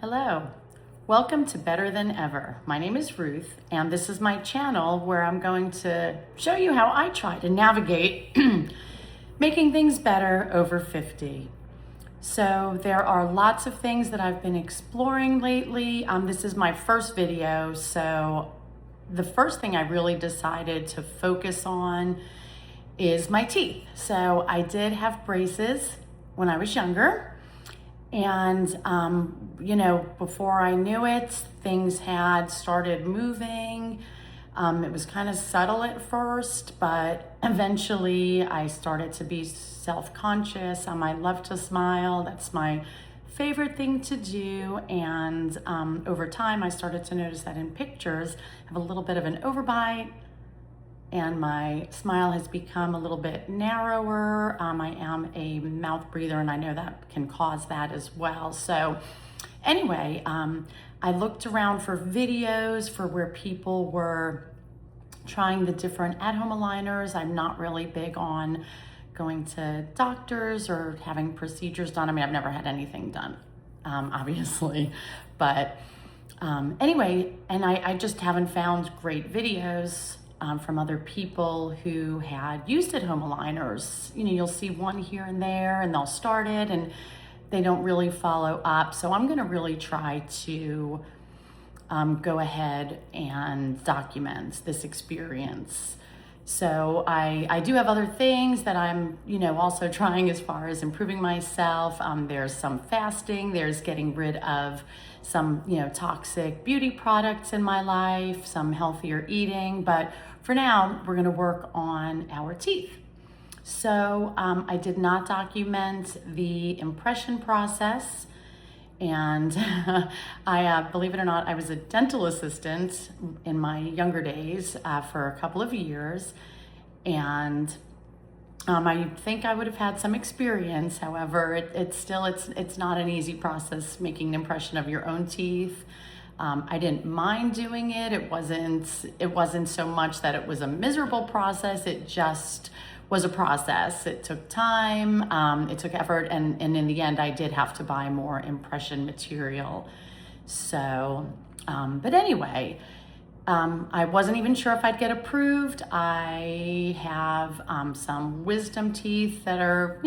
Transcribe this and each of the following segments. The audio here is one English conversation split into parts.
Hello, welcome to Better Than Ever. My name is Ruth, and this is my channel where I'm going to show you how I try to navigate making things better over 50. So there are lots of things that I've been exploring lately. This is my first video, so the first thing I really decided to focus on is my teeth. So I did have braces when I was younger. And, before I knew it, things had started moving. It was kind of subtle at first, but eventually I started to be self-conscious. I love to smile. That's my favorite thing to do. And over time, I started to notice that in pictures, I have a little bit of an overbite, and my smile has become a little bit narrower. I am a mouth breather, and I know that can cause that as well. So anyway, I looked around for videos for where people were trying the different at-home aligners. I'm not really big on going to doctors or having procedures done. I mean, I've never had anything done, obviously, but anyway, and I just haven't found great videos from other people who had used at-home aligners. You'll see one here and there, and they'll start it, and they don't really follow up. So I'm gonna really try to go ahead and document this experience. So I do have other things that I'm, also trying as far as improving myself. There's some fasting, there's getting rid of some, toxic beauty products in my life, some healthier eating, but for now, we're gonna work on our teeth. So I did not document the impression process, and believe it or not, I was a dental assistant in my younger days for a couple of years, and I think I would have had some experience. However, it's not an easy process making an impression of your own teeth. I didn't mind doing it. It wasn't so much that it was a miserable process. It just was a process. It took time, it took effort, and in the end, I did have to buy more impression material. So, but anyway, I wasn't even sure if I'd get approved. I have some wisdom teeth that are,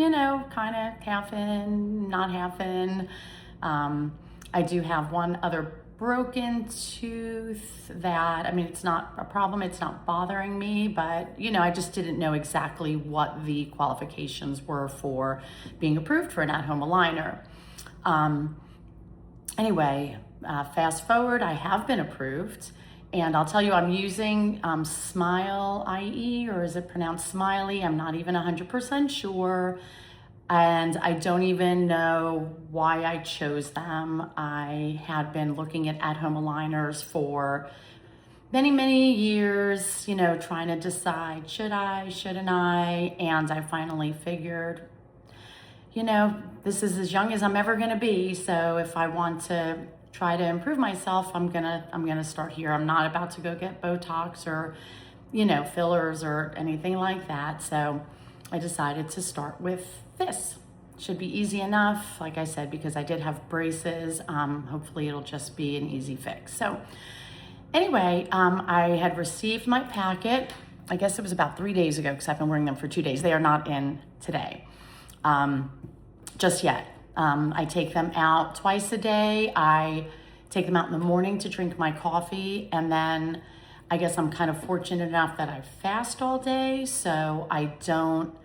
kind of half in, not half in. I do have one other broken tooth that, it's not a problem, it's not bothering me, but I just didn't know exactly what the qualifications were for being approved for an at-home aligner. Anyway, fast forward, I have been approved, and I'll tell you, I'm using Smileie, or is it pronounced Smileie? I'm not even 100% sure. And I don't even know why I chose them. I had been looking at-home aligners for many, many years, trying to decide, should I, shouldn't I? And I finally figured, this is as young as I'm ever gonna be. So if I want to try to improve myself, I'm gonna start here. I'm not about to go get Botox or, fillers or anything like that. So I decided to start with this. Should be easy enough, like I said, because I did have braces. Hopefully it'll just be an easy fix. So anyway, I had received my packet, I guess it was about 3 days ago, because I've been wearing them for 2 days. They are not in today, just yet. I take them out twice a day. I take them out in the morning to drink my coffee, and then I guess I'm kind of fortunate enough that I fast all day, so I don't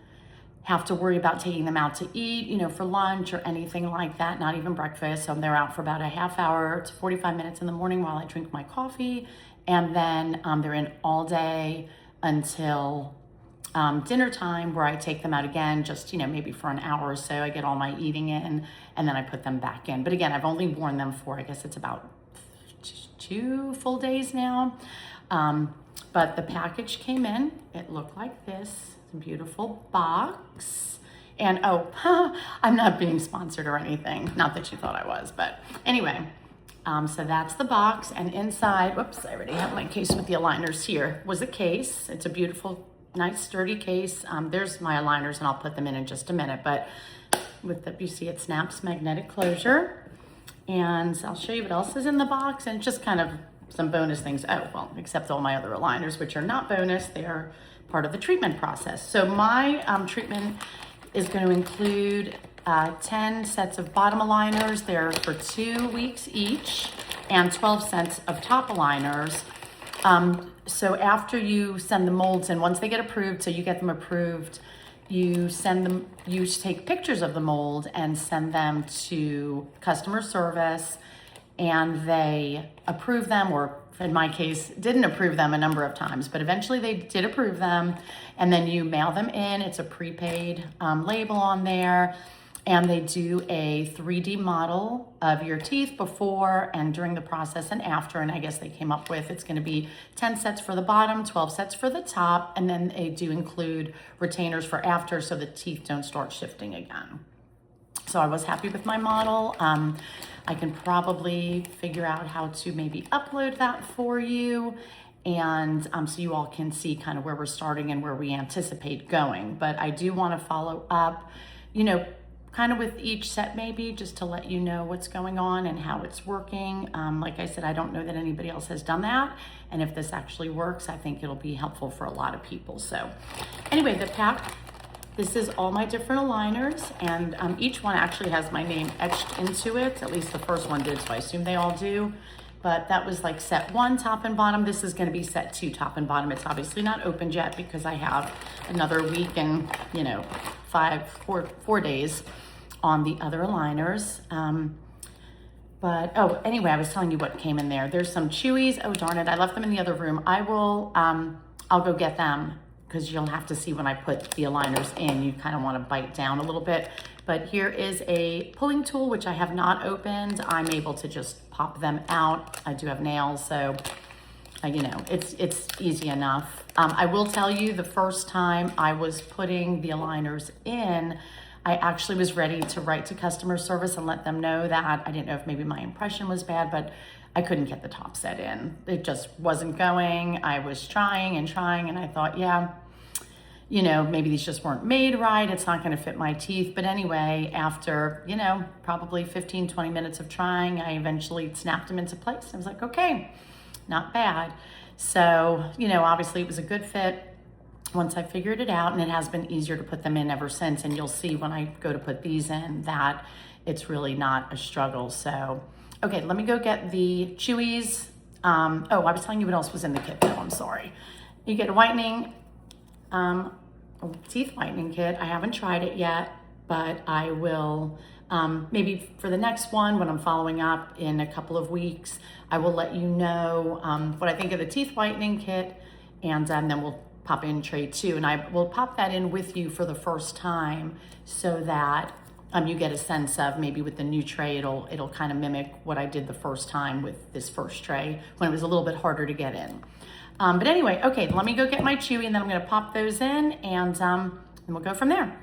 have to worry about taking them out to eat, for lunch or anything like that, not even breakfast. So they're out for about a half hour to 45 minutes in the morning while I drink my coffee. And then they're in all day until dinner time, where I take them out again, just, maybe for an hour or so. I get all my eating in, and then I put them back in. But again, I've only worn them for, I guess it's about 2 full days now. But the package came in. It looked like this. It's a beautiful box. And I'm not being sponsored or anything. Not that you thought I was, but anyway. So that's the box, and inside, whoops, I already have my case with the aligners here, was a case. It's a beautiful, nice, sturdy case. There's my aligners, and I'll put them in just a minute, but with the, you see it snaps magnetic closure. And I'll show you what else is in the box, and just kind of some bonus things. Oh, well, except all my other aligners, which are not bonus, they are part of the treatment process. So my treatment is going to include 10 sets of bottom aligners. They're for 2 weeks each, and 12 sets of top aligners. So after you send the molds in, once they get approved, so you get them approved, you send them, you take pictures of the mold and send them to customer service, and they approve them, or in my case, didn't approve them a number of times, but eventually they did approve them. And then you mail them in. It's a prepaid label on there. And they do a 3D model of your teeth before and during the process and after. And I guess they came up with, it's gonna be 10 sets for the bottom, 12 sets for the top. And then they do include retainers for after, so the teeth don't start shifting again. So I was happy with my model. I can probably figure out how to maybe upload that for you. And so you all can see kind of where we're starting and where we anticipate going. But I do want to follow up, you know, kind of with each set maybe, just to let you know what's going on and how it's working. Like I said, I don't know that anybody else has done that. And if this actually works, I think it'll be helpful for a lot of people. So anyway, the pack, this is all my different aligners, and each one actually has my name etched into it. At least the first one did, so I assume they all do. But that was like set 1, top and bottom. This is gonna be set 2, top and bottom. It's obviously not opened yet because I have another week and, you know, 4 days on the other aligners. But, oh, anyway, I was telling you what came in there. There's some Chewies. Oh, darn it, I left them in the other room. I will, I'll go get them, because you'll have to see when I put the aligners in, you kind of want to bite down a little bit. But here is a pulling tool, which I have not opened. I'm able to just pop them out. I do have nails, so you know, it's easy enough. I will tell you, the first time I was putting the aligners in, I actually was ready to write to customer service and let them know that I didn't know if maybe my impression was bad, but I couldn't get the top set in. It just wasn't going. I was trying, and I thought, yeah, you know, maybe these just weren't made right. It's not gonna fit my teeth. But anyway, after, you know, probably 15, 20 minutes of trying, I eventually snapped them into place. I was like, okay, not bad. So, you know, obviously it was a good fit once I figured it out, and it has been easier to put them in ever since. And you'll see when I go to put these in that it's really not a struggle. So, okay, let me go get the Chewies. Oh, I was telling you what else was in the kit though, I'm sorry. You get a whitening, a teeth whitening kit. I haven't tried it yet, but I will, maybe for the next one, when I'm following up in a couple of weeks, I will let you know what I think of the teeth whitening kit, and then we'll pop in tray 2, and I will pop that in with you for the first time, so that you get a sense of, maybe with the new tray, it'll kind of mimic what I did the first time with this first tray when it was a little bit harder to get in. But anyway, okay, let me go get my Chewy, and then I'm gonna pop those in, and we'll go from there.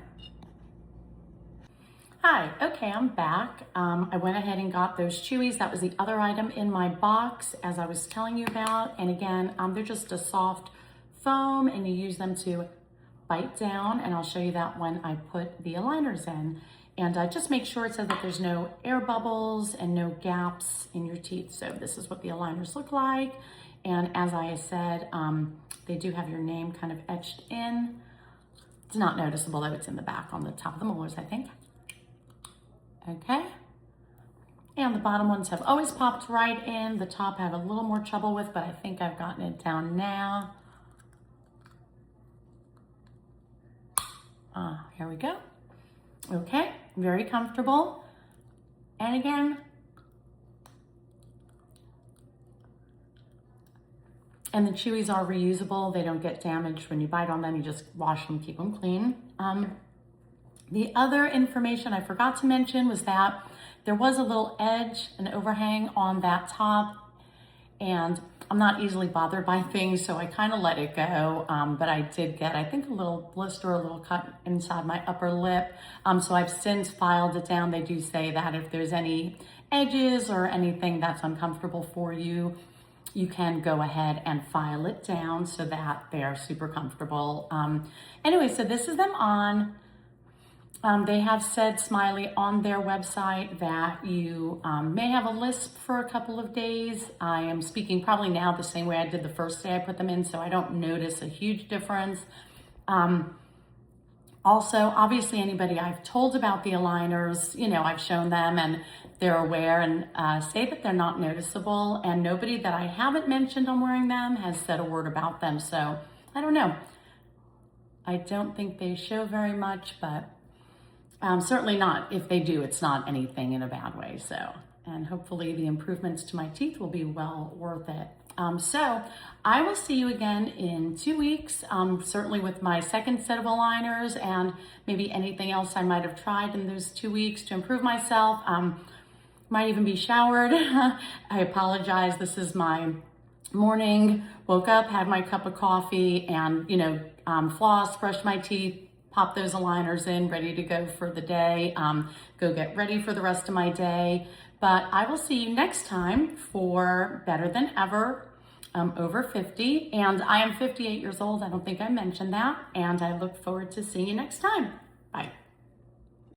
Hi, okay, I'm back. I went ahead and got those Chewies. That was the other item in my box, as I was telling you about. And again, they're just a soft foam, and you use them to bite down, and I'll show you that when I put the aligners in. And just make sure it says that there's no air bubbles and no gaps in your teeth. So this is what the aligners look like. And as I said, they do have your name kind of etched in. It's not noticeable though, it's in the back on the top of the molars, I think. Okay. And the bottom ones have always popped right in. The top I have a little more trouble with, but I think I've gotten it down now. Here we go. Okay, very comfortable. And again, and the Chewies are reusable. They don't get damaged when you bite on them. You just wash them, keep them clean. The other information I forgot to mention was that there was a little edge, an overhang on that top, and I'm not easily bothered by things, so I kind of let it go. But I did get, I think, a little blister, a little cut inside my upper lip. So I've since filed it down. They do say that if there's any edges or anything that's uncomfortable for you, you can go ahead and file it down so that they're super comfortable. Anyway, so this is them on. They have said, Smileie, on their website that you may have a lisp for a couple of days. I am speaking probably now the same way I did the first day I put them in, so I don't notice a huge difference. Also, obviously, anybody I've told about the aligners, I've shown them and they're aware and say that they're not noticeable. And nobody that I haven't mentioned on wearing them has said a word about them. So I don't know. I don't think they show very much, but certainly not. If they do, it's not anything in a bad way. So, and hopefully the improvements to my teeth will be well worth it. So I will see you again in 2 weeks, certainly with my second set of aligners and maybe anything else I might have tried in those 2 weeks to improve myself. Might even be showered. I apologize. This is my morning, woke up, had my cup of coffee and, floss, brushed my teeth, pop those aligners in, ready to go for the day, go get ready for the rest of my day. But I will see you next time for Better Than Ever, over 50. And I am 58 years old. I don't think I mentioned that. And I look forward to seeing you next time. Bye.